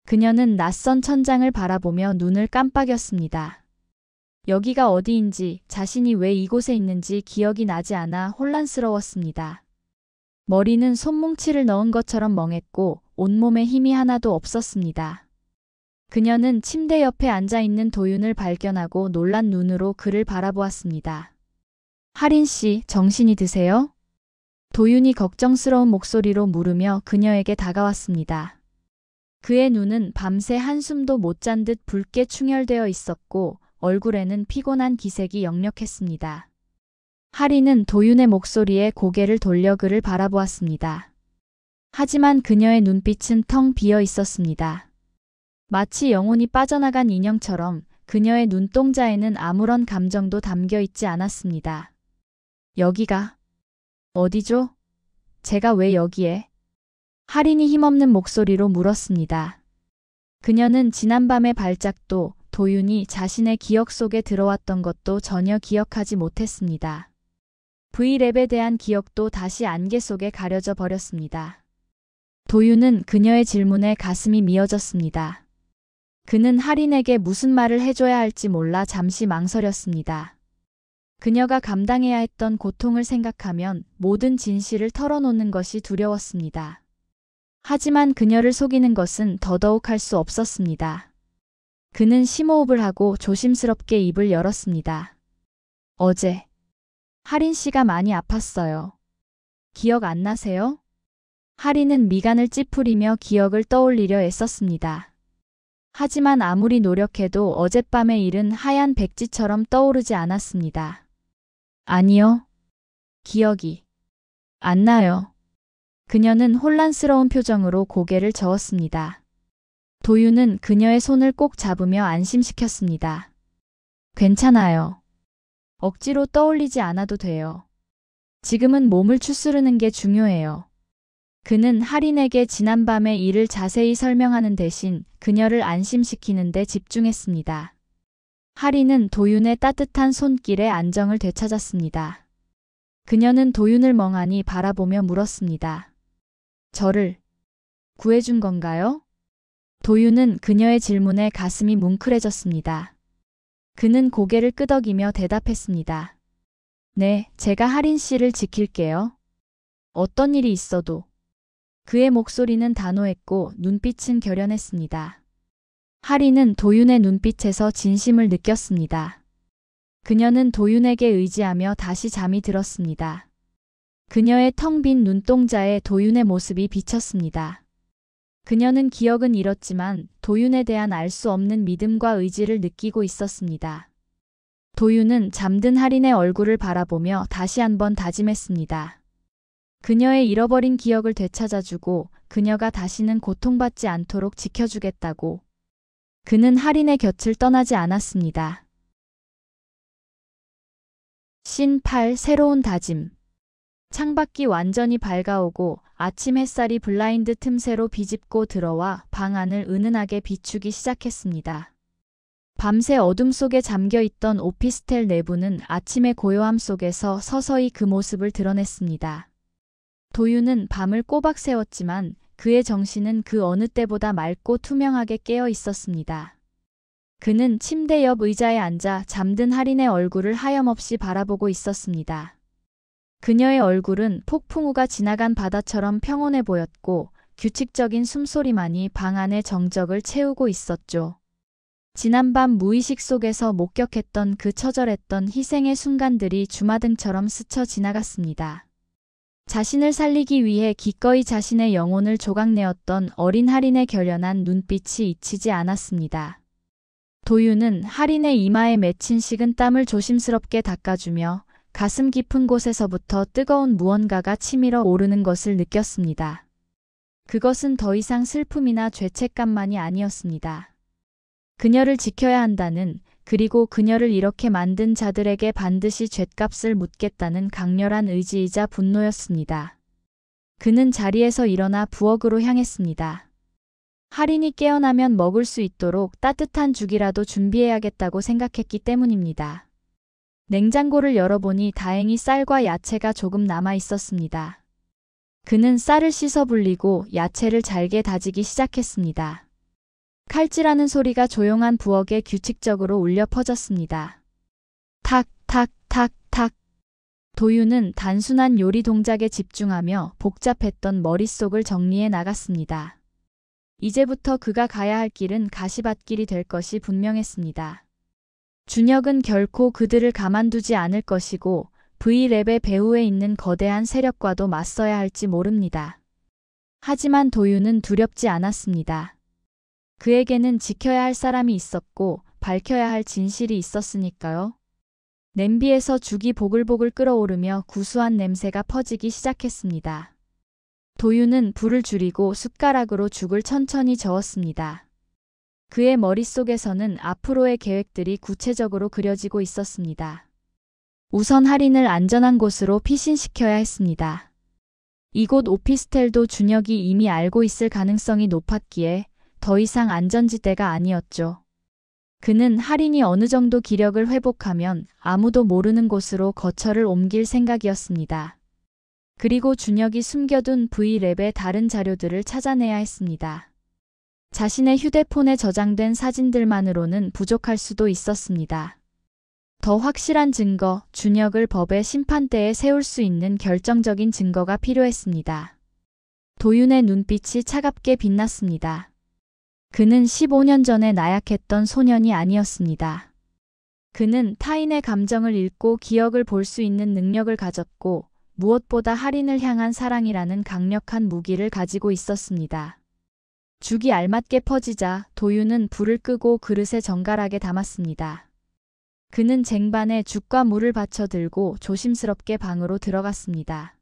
그녀는 낯선 천장을 바라보며 눈을 깜빡였습니다. 여기가 어디인지, 자신이 왜 이곳에 있는지 기억이 나지 않아 혼란스러웠습니다. 머리는 손뭉치를 넣은 것처럼 멍했고 온몸에 힘이 하나도 없었습니다. 그녀는 침대 옆에 앉아있는 도윤을 발견하고 놀란 눈으로 그를 바라보았습니다. 할인 씨, 정신이 드세요? 도윤이 걱정스러운 목소리로 물으며 그녀에게 다가왔습니다. 그의 눈은 밤새 한숨도 못 잔 듯 붉게 충혈되어 있었고 얼굴에는 피곤한 기색이 역력했습니다. 할인은 도윤의 목소리에 고개를 돌려 그를 바라보았습니다. 하지만 그녀의 눈빛은 텅 비어 있었습니다. 마치 영혼이 빠져나간 인형처럼 그녀의 눈동자에는 아무런 감정도 담겨 있지 않았습니다. 여기가 어디죠? 제가 왜 여기에? 할인이 힘없는 목소리로 물었습니다. 그녀는 지난밤의 발작도 도윤이 자신의 기억 속에 들어왔던 것도 전혀 기억하지 못했습니다. V랩에 대한 기억도 다시 안개 속에 가려져 버렸습니다. 도윤은 그녀의 질문에 가슴이 미어졌습니다. 그는 할인에게 무슨 말을 해줘야 할지 몰라 잠시 망설였습니다. 그녀가 감당해야 했던 고통을 생각하면 모든 진실을 털어놓는 것이 두려웠습니다. 하지만 그녀를 속이는 것은 더더욱 할 수 없었습니다. 그는 심호흡을 하고 조심스럽게 입을 열었습니다. 어제 할인 씨가 많이 아팠어요. 기억 안 나세요? 할인은 미간을 찌푸리며 기억을 떠올리려 애썼습니다. 하지만 아무리 노력해도 어젯밤의 일은 하얀 백지처럼 떠오르지 않았습니다. 아니요. 기억이 안 나요. 그녀는 혼란스러운 표정으로 고개를 저었습니다. 도윤은 그녀의 손을 꼭 잡으며 안심시켰습니다. 괜찮아요. 억지로 떠올리지 않아도 돼요. 지금은 몸을 추스르는 게 중요해요. 그는 할인에게 지난밤의 일을 자세히 설명하는 대신 그녀를 안심시키는 데 집중했습니다. 할인은 도윤의 따뜻한 손길에 안정을 되찾았습니다. 그녀는 도윤을 멍하니 바라보며 물었습니다. 저를 구해준 건가요? 도윤은 그녀의 질문에 가슴이 뭉클해졌습니다. 그는 고개를 끄덕이며 대답했습니다. 네, 제가 할인 씨를 지킬게요. 어떤 일이 있어도. 그의 목소리는 단호했고 눈빛은 결연했습니다. 할인은 도윤의 눈빛에서 진심을 느꼈습니다. 그녀는 도윤에게 의지하며 다시 잠이 들었습니다. 그녀의 텅 빈 눈동자에 도윤의 모습이 비쳤습니다. 그녀는 기억은 잃었지만 도윤에 대한 알 수 없는 믿음과 의지를 느끼고 있었습니다. 도윤은 잠든 할인의 얼굴을 바라보며 다시 한번 다짐했습니다. 그녀의 잃어버린 기억을 되찾아주고 그녀가 다시는 고통받지 않도록 지켜주겠다고. 그는 할인의 곁을 떠나지 않았습니다. 신 8 새로운 다짐. 창밖이 완전히 밝아오고 아침 햇살이 블라인드 틈새로 비집고 들어와 방 안을 은은하게 비추기 시작했습니다. 밤새 어둠 속에 잠겨있던 오피스텔 내부는 아침의 고요함 속에서 서서히 그 모습을 드러냈습니다. 도윤은 밤을 꼬박 새웠지만 그의 정신은 그 어느 때보다 맑고 투명하게 깨어 있었습니다. 그는 침대 옆 의자에 앉아 잠든 할인의 얼굴을 하염없이 바라보고 있었습니다. 그녀의 얼굴은 폭풍우가 지나간 바다처럼 평온해 보였고 규칙적인 숨소리만이 방 안의 정적을 채우고 있었죠. 지난밤 무의식 속에서 목격했던 그 처절했던 희생의 순간들이 주마등처럼 스쳐 지나갔습니다. 자신을 살리기 위해 기꺼이 자신의 영혼을 조각내었던 어린 할인의 결연한 눈빛이 잊히지 않았습니다. 도윤은 할인의 이마에 맺힌 식은 땀을 조심스럽게 닦아주며 가슴 깊은 곳에서부터 뜨거운 무언가가 치밀어 오르는 것을 느꼈습니다. 그것은 더 이상 슬픔이나 죄책감만이 아니었습니다. 그녀를 지켜야 한다는, 그리고 그녀를 이렇게 만든 자들에게 반드시 죗값을 묻겠다는 강렬한 의지이자 분노였습니다. 그는 자리에서 일어나 부엌으로 향했습니다. 할인이 깨어나면 먹을 수 있도록 따뜻한 죽이라도 준비해야겠다고 생각했기 때문입니다. 냉장고를 열어보니 다행히 쌀과 야채가 조금 남아 있었습니다. 그는 쌀을 씻어 불리고 야채를 잘게 다지기 시작했습니다. 칼질하는 소리가 조용한 부엌에 규칙적으로 울려 퍼졌습니다. 탁, 탁, 탁, 탁. 도윤은 단순한 요리 동작에 집중하며 복잡했던 머릿속을 정리해 나갔습니다. 이제부터 그가 가야 할 길은 가시밭길이 될 것이 분명했습니다. 준혁은 결코 그들을 가만두지 않을 것이고 V랩의 배후에 있는 거대한 세력과도 맞서야 할지 모릅니다. 하지만 도윤은 두렵지 않았습니다. 그에게는 지켜야 할 사람이 있었고 밝혀야 할 진실이 있었으니까요. 냄비에서 죽이 보글보글 끓어오르며 구수한 냄새가 퍼지기 시작했습니다. 도윤은 불을 줄이고 숟가락으로 죽을 천천히 저었습니다. 그의 머릿속에서는 앞으로의 계획들이 구체적으로 그려지고 있었습니다. 우선 할인을 안전한 곳으로 피신시켜야 했습니다. 이곳 오피스텔도 준혁이 이미 알고 있을 가능성이 높았기에 더 이상 안전지대가 아니었죠. 그는 할인이 어느 정도 기력을 회복하면 아무도 모르는 곳으로 거처를 옮길 생각이었습니다. 그리고 준혁이 숨겨둔 V랩의 다른 자료들을 찾아내야 했습니다. 자신의 휴대폰에 저장된 사진들만으로는 부족할 수도 있었습니다. 더 확실한 증거, 준혁을 법의 심판대에 세울 수 있는 결정적인 증거가 필요했습니다. 도윤의 눈빛이 차갑게 빛났습니다. 그는 15년 전에 나약했던 소년이 아니었습니다. 그는 타인의 감정을 읽고 기억을 볼 수 있는 능력을 가졌고 무엇보다 할인을 향한 사랑이라는 강력한 무기를 가지고 있었습니다. 죽이 알맞게 퍼지자 도윤은 불을 끄고 그릇에 정갈하게 담았습니다. 그는 쟁반에 죽과 물을 받쳐 들고 조심스럽게 방으로 들어갔습니다.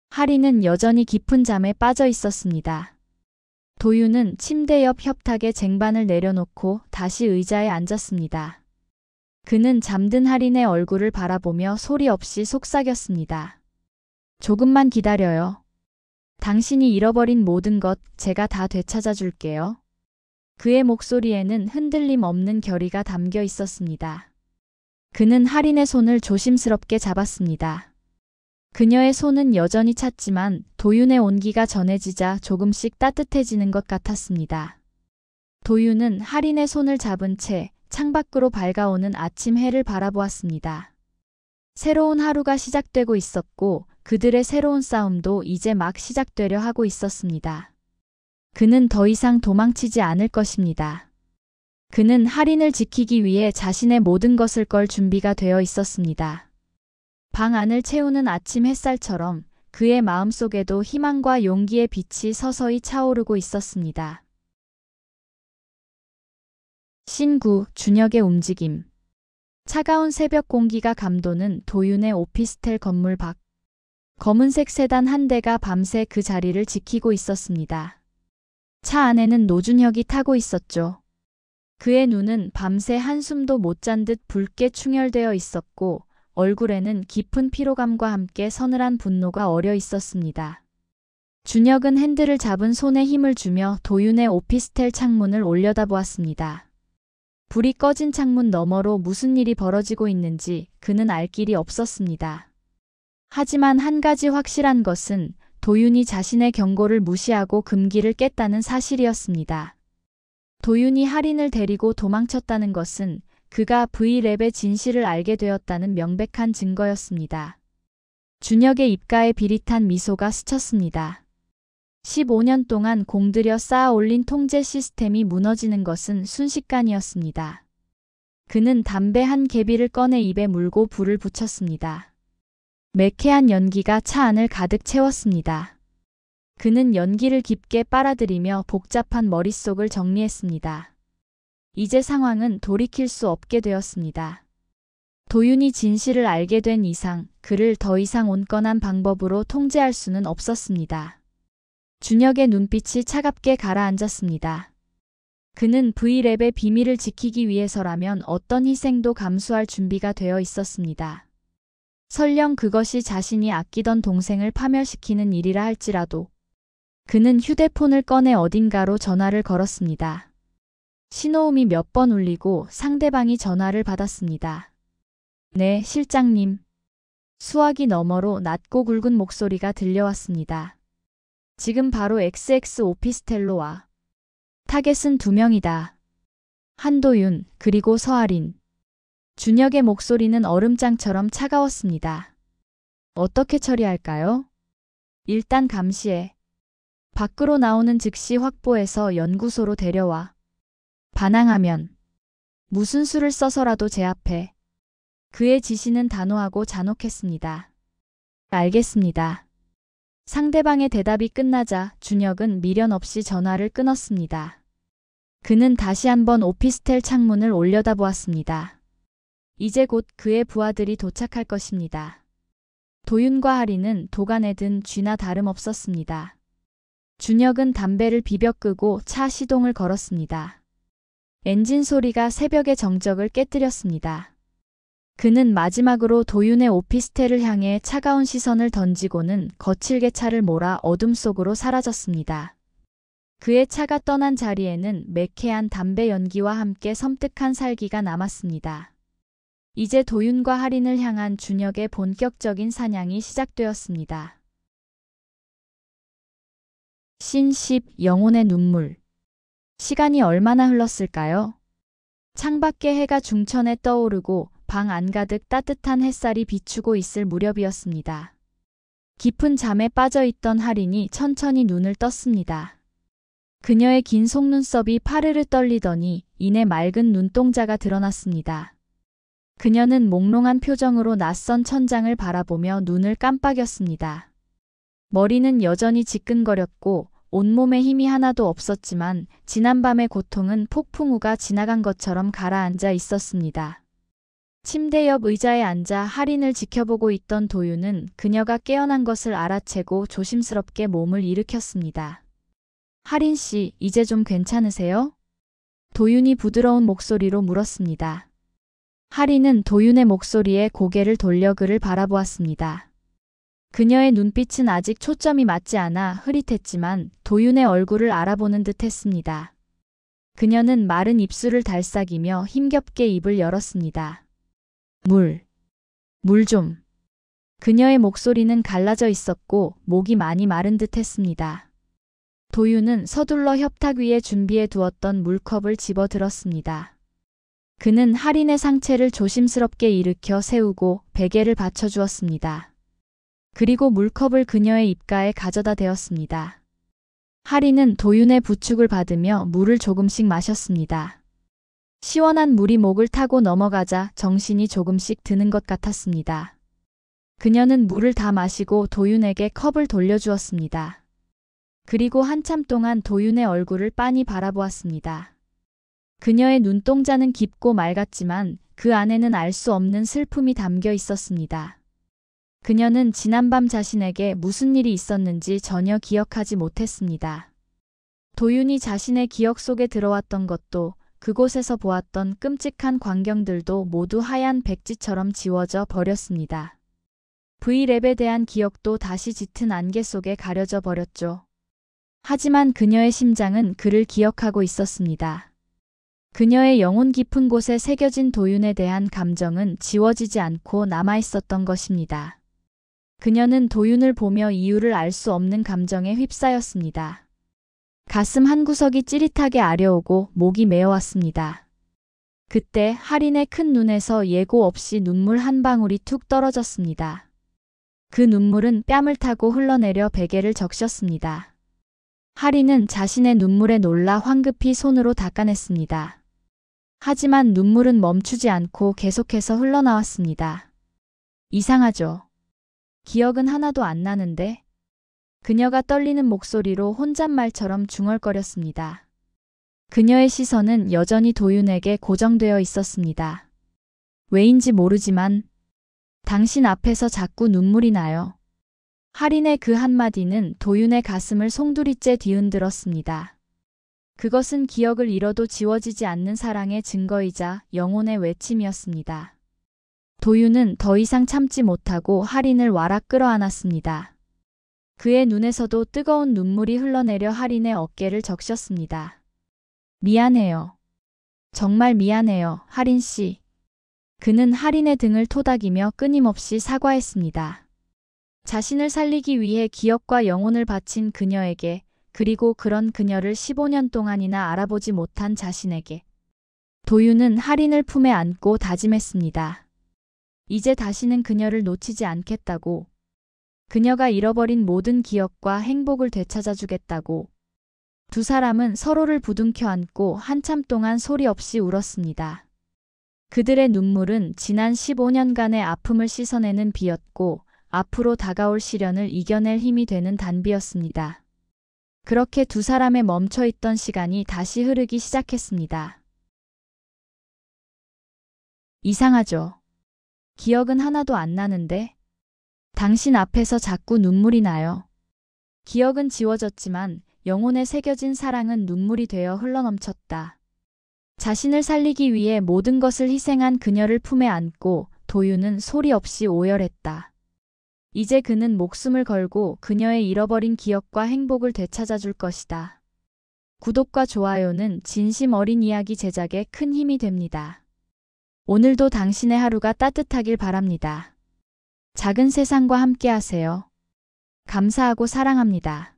할인은 여전히 깊은 잠에 빠져 있었습니다. 도윤은 침대 옆 협탁에 쟁반을 내려놓고 다시 의자에 앉았습니다. 그는 잠든 할인의 얼굴을 바라보며 소리 없이 속삭였습니다. 조금만 기다려요. 당신이 잃어버린 모든 것 제가 다 되찾아 줄게요. 그의 목소리에는 흔들림 없는 결의가 담겨 있었습니다. 그는 할인의 손을 조심스럽게 잡았습니다. 그녀의 손은 여전히 찼지만 도윤의 온기가 전해지자 조금씩 따뜻해지는 것 같았습니다. 도윤은 할인의 손을 잡은 채 창밖으로 밝아오는 아침 해를 바라보았습니다. 새로운 하루가 시작되고 있었고 그들의 새로운 싸움도 이제 막 시작되려 하고 있었습니다. 그는 더 이상 도망치지 않을 것입니다. 그는 할인을 지키기 위해 자신의 모든 것을 걸 준비가 되어 있었습니다. 방 안을 채우는 아침 햇살처럼 그의 마음속에도 희망과 용기의 빛이 서서히 차오르고 있었습니다. 신구, 준혁의 움직임. 차가운 새벽 공기가 감도는 도윤의 오피스텔 건물 밖. 검은색 세단 한 대가 밤새 그 자리를 지키고 있었습니다. 차 안에는 노준혁이 타고 있었죠. 그의 눈은 밤새 한숨도 못 잔 듯 붉게 충혈되어 있었고 얼굴에는 깊은 피로감과 함께 서늘한 분노가 어려 있었습니다. 준혁은 핸들을 잡은 손에 힘을 주며 도윤의 오피스텔 창문을 올려다보았습니다. 불이 꺼진 창문 너머로 무슨 일이 벌어지고 있는지 그는 알 길이 없었습니다. 하지만 한 가지 확실한 것은 도윤이 자신의 경고를 무시하고 금기를 깼다는 사실이었습니다. 도윤이 할인을 데리고 도망쳤다는 것은 그가 V랩의 진실을 알게 되었다는 명백한 증거였습니다. 준혁의 입가에 비릿한 미소가 스쳤습니다. 15년 동안 공들여 쌓아 올린 통제 시스템이 무너지는 것은 순식간이었습니다. 그는 담배 한 개비를 꺼내 입에 물고 불을 붙였습니다. 매캐한 연기가 차 안을 가득 채웠습니다. 그는 연기를 깊게 빨아들이며 복잡한 머릿속을 정리했습니다. 이제 상황은 돌이킬 수 없게 되었습니다. 도윤이 진실을 알게 된 이상 그를 더 이상 온건한 방법으로 통제할 수는 없었습니다. 준혁의 눈빛이 차갑게 가라앉았습니다. 그는 V랩의 비밀을 지키기 위해서라면 어떤 희생도 감수할 준비가 되어 있었습니다. 설령 그것이 자신이 아끼던 동생을 파멸시키는 일이라 할지라도. 그는 휴대폰을 꺼내 어딘가로 전화를 걸었습니다. 신호음이 몇 번 울리고 상대방이 전화를 받았습니다. 네, 실장님. 수화기 너머로 낮고 굵은 목소리가 들려왔습니다. 지금 바로 XX 오피스텔로 와. 타겟은 2명이다. 한도윤, 그리고 서할인. 준혁의 목소리는 얼음장처럼 차가웠습니다. 어떻게 처리할까요? 일단 감시해. 밖으로 나오는 즉시 확보해서 연구소로 데려와. 반항하면 무슨 수를 써서라도 제압해. 그의 지시는 단호하고 잔혹했습니다. 알겠습니다. 상대방의 대답이 끝나자 준혁은 미련 없이 전화를 끊었습니다. 그는 다시 한번 오피스텔 창문을 올려다보았습니다. 이제 곧 그의 부하들이 도착할 것입니다. 도윤과 할인은 도간에 든 쥐나 다름없었습니다. 준혁은 담배를 비벼 끄고 차 시동을 걸었습니다. 엔진 소리가 새벽의 정적을 깨뜨렸습니다. 그는 마지막으로 도윤의 오피스텔을 향해 차가운 시선을 던지고는 거칠게 차를 몰아 어둠 속으로 사라졌습니다. 그의 차가 떠난 자리에는 매캐한 담배 연기와 함께 섬뜩한 살기가 남았습니다. 이제 도윤과 할인을 향한 준혁의 본격적인 사냥이 시작되었습니다. 신 10. 영혼의 눈물. 시간이 얼마나 흘렀을까요? 창밖에 해가 중천에 떠오르고 방 안가득 따뜻한 햇살이 비추고 있을 무렵이었습니다. 깊은 잠에 빠져있던 할인이 천천히 눈을 떴습니다. 그녀의 긴 속눈썹이 파르르 떨리더니 이내 맑은 눈동자가 드러났습니다. 그녀는 몽롱한 표정으로 낯선 천장을 바라보며 눈을 깜빡였습니다. 머리는 여전히 지끈거렸고 온몸에 힘이 하나도 없었지만 지난밤의 고통은 폭풍우가 지나간 것처럼 가라앉아 있었습니다. 침대 옆 의자에 앉아 할인을 지켜보고 있던 도윤은 그녀가 깨어난 것을 알아채고 조심스럽게 몸을 일으켰습니다. 할인 씨, 이제 좀 괜찮으세요? 도윤이 부드러운 목소리로 물었습니다. 할인은 도윤의 목소리에 고개를 돌려 그를 바라보았습니다. 그녀의 눈빛은 아직 초점이 맞지 않아 흐릿했지만 도윤의 얼굴을 알아보는 듯 했습니다. 그녀는 마른 입술을 달싹이며 힘겹게 입을 열었습니다. 물 좀. 그녀의 목소리는 갈라져 있었고 목이 많이 마른 듯 했습니다. 도윤은 서둘러 협탁 위에 준비해 두었던 물컵을 집어 들었습니다. 그는 할인의 상체를 조심스럽게 일으켜 세우고 베개를 받쳐주었습니다. 그리고 물컵을 그녀의 입가에 가져다 대었습니다. 할인은 도윤의 부축을 받으며 물을 조금씩 마셨습니다. 시원한 물이 목을 타고 넘어가자 정신이 조금씩 드는 것 같았습니다. 그녀는 물을 다 마시고 도윤에게 컵을 돌려주었습니다. 그리고 한참 동안 도윤의 얼굴을 빤히 바라보았습니다. 그녀의 눈동자는 깊고 맑았지만 그 안에는 알 수 없는 슬픔이 담겨 있었습니다. 그녀는 지난밤 자신에게 무슨 일이 있었는지 전혀 기억하지 못했습니다. 도윤이 자신의 기억 속에 들어왔던 것도 그곳에서 보았던 끔찍한 광경들도 모두 하얀 백지처럼 지워져 버렸습니다. V랩에 대한 기억도 다시 짙은 안개 속에 가려져 버렸죠. 하지만 그녀의 심장은 그를 기억하고 있었습니다. 그녀의 영혼 깊은 곳에 새겨진 도윤에 대한 감정은 지워지지 않고 남아있었던 것입니다. 그녀는 도윤을 보며 이유를 알 수 없는 감정에 휩싸였습니다. 가슴 한구석이 찌릿하게 아려오고 목이 메어왔습니다. 그때 할인의 큰 눈에서 예고 없이 눈물 한 방울이 툭 떨어졌습니다. 그 눈물은 뺨을 타고 흘러내려 베개를 적셨습니다. 할인은 자신의 눈물에 놀라 황급히 손으로 닦아냈습니다. 하지만 눈물은 멈추지 않고 계속해서 흘러나왔습니다. 이상하죠. 기억은 하나도 안 나는데? 그녀가 떨리는 목소리로 혼잣말처럼 중얼거렸습니다. 그녀의 시선은 여전히 도윤에게 고정되어 있었습니다. 왜인지 모르지만 당신 앞에서 자꾸 눈물이 나요. 할인의 그 한마디는 도윤의 가슴을 송두리째 뒤흔들었습니다. 그것은 기억을 잃어도 지워지지 않는 사랑의 증거이자 영혼의 외침이었습니다. 도윤은 더 이상 참지 못하고 할인을 와락 끌어안았습니다. 그의 눈에서도 뜨거운 눈물이 흘러내려 할인의 어깨를 적셨습니다. 미안해요. 정말 미안해요, 할인 씨. 그는 할인의 등을 토닥이며 끊임없이 사과했습니다. 자신을 살리기 위해 기억과 영혼을 바친 그녀에게, 그리고 그런 그녀를 15년 동안이나 알아보지 못한 자신에게. 도윤은 할인을 품에 안고 다짐했습니다. 이제 다시는 그녀를 놓치지 않겠다고. 그녀가 잃어버린 모든 기억과 행복을 되찾아주겠다고. 두 사람은 서로를 부둥켜 안고 한참 동안 소리 없이 울었습니다. 그들의 눈물은 지난 15년간의 아픔을 씻어내는 비였고 앞으로 다가올 시련을 이겨낼 힘이 되는 단비였습니다. 그렇게 두 사람의 멈춰있던 시간이 다시 흐르기 시작했습니다. 이상하죠. 기억은 하나도 안 나는데? 당신 앞에서 자꾸 눈물이 나요. 기억은 지워졌지만 영혼에 새겨진 사랑은 눈물이 되어 흘러넘쳤다. 자신을 살리기 위해 모든 것을 희생한 그녀를 품에 안고 도윤은 소리 없이 오열했다. 이제 그는 목숨을 걸고 그녀의 잃어버린 기억과 행복을 되찾아줄 것이다. 구독과 좋아요는 진심 어린 이야기 제작에 큰 힘이 됩니다. 오늘도 당신의 하루가 따뜻하길 바랍니다. 작은 세상과 함께하세요. 감사하고 사랑합니다.